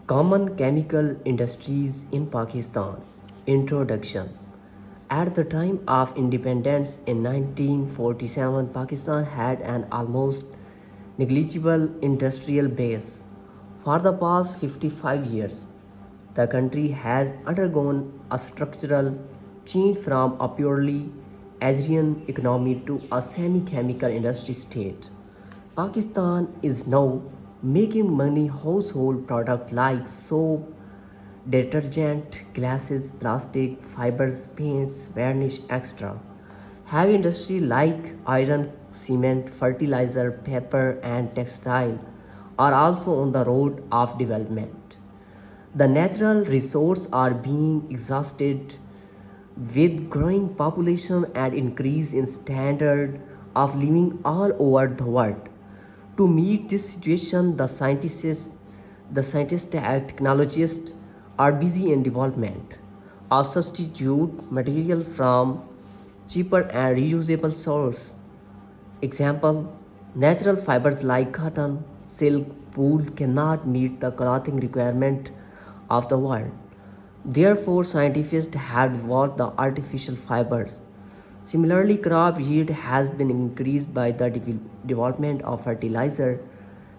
Common chemical industries in Pakistan. Introduction. At the time of independence in 1947, Pakistan had an almost negligible industrial base. For the past 55 years, the country has undergone a structural change from a purely agrarian economy to a semi-chemical industry state. Pakistan is now making many household products like soap, detergent, glasses, plastic, fibers, paints, varnish, etc. Heavy industry like iron, cement, fertilizer, paper, and textile are also on the road of development. The natural resources are being exhausted with growing population and increase in standard of living all over the world. To meet this situation, the scientists and technologists are busy in development a substitute material from cheaper and reusable source. Example, natural fibers like cotton, silk, wool cannot meet the clothing requirement of the world. Therefore, scientists have developed the artificial fibers. Similarly, crop yield has been increased by the development of fertilizer,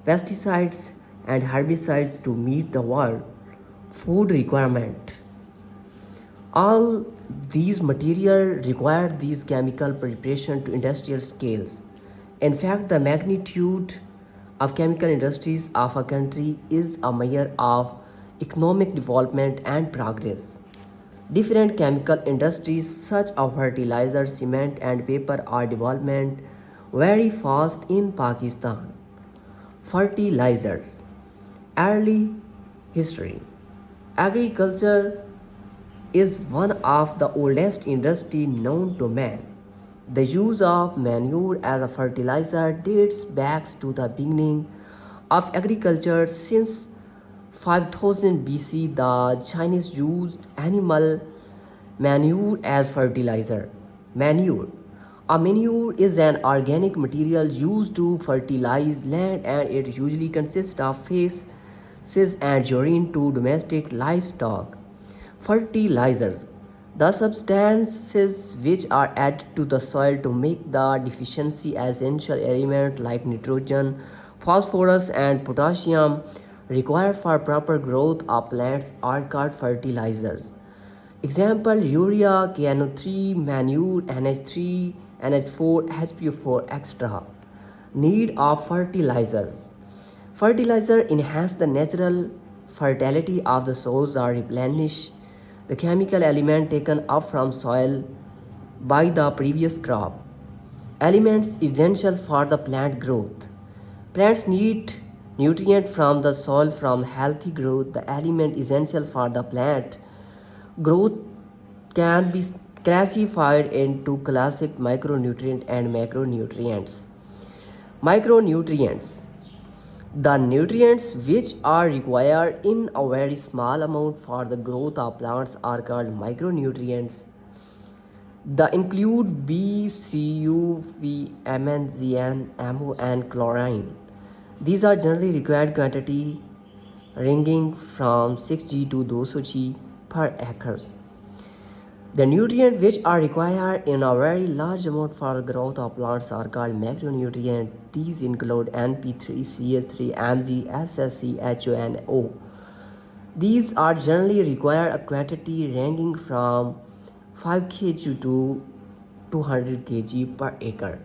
pesticides, and herbicides to meet the world food requirement. All these materials require these chemical preparation to industrial scales. In fact, the magnitude of chemical industries of a country is a measure of economic development and progress. Different chemical industries such as fertilizer, cement and paper are development very fast in Pakistan. Fertilizers. Early history. Agriculture is one of the oldest industries known to man. The use of manure as a fertilizer dates back to the beginning of agriculture since 5000 BC. The Chinese used animal manure as fertilizer. Manure. A manure is an organic material used to fertilize land and it usually consists of feces and urine to domestic livestock. Fertilizers. The substances which are added to the soil to make the deficiency essential elements like nitrogen, phosphorus, and potassium required for proper growth of plants are called fertilizers. Example urea, KNO3, manure, NH3, NH4, HPO4, etc. Need of fertilizers. Fertilizer enhance the natural fertility of the soils or replenish the chemical element taken up from soil by the previous crop. Elements essential for the plant growth. Plants need nutrient from the soil from healthy growth. The element essential for the plant growth can be classified into classic micronutrient and macronutrients. Micronutrients. The nutrients which are required in a very small amount for the growth of plants are called micronutrients. They include B, C, U, V, Mn, Zn, Mo, and chlorine. These are generally required quantity ranging from 6g to 200g per acres. The nutrients which are required in a very large amount for the growth of plants are called macronutrients. These include NP3, Cl3, Mg, SSC, HO, and O. These are generally required a quantity ranging from 5 kg to 200 kg per acre.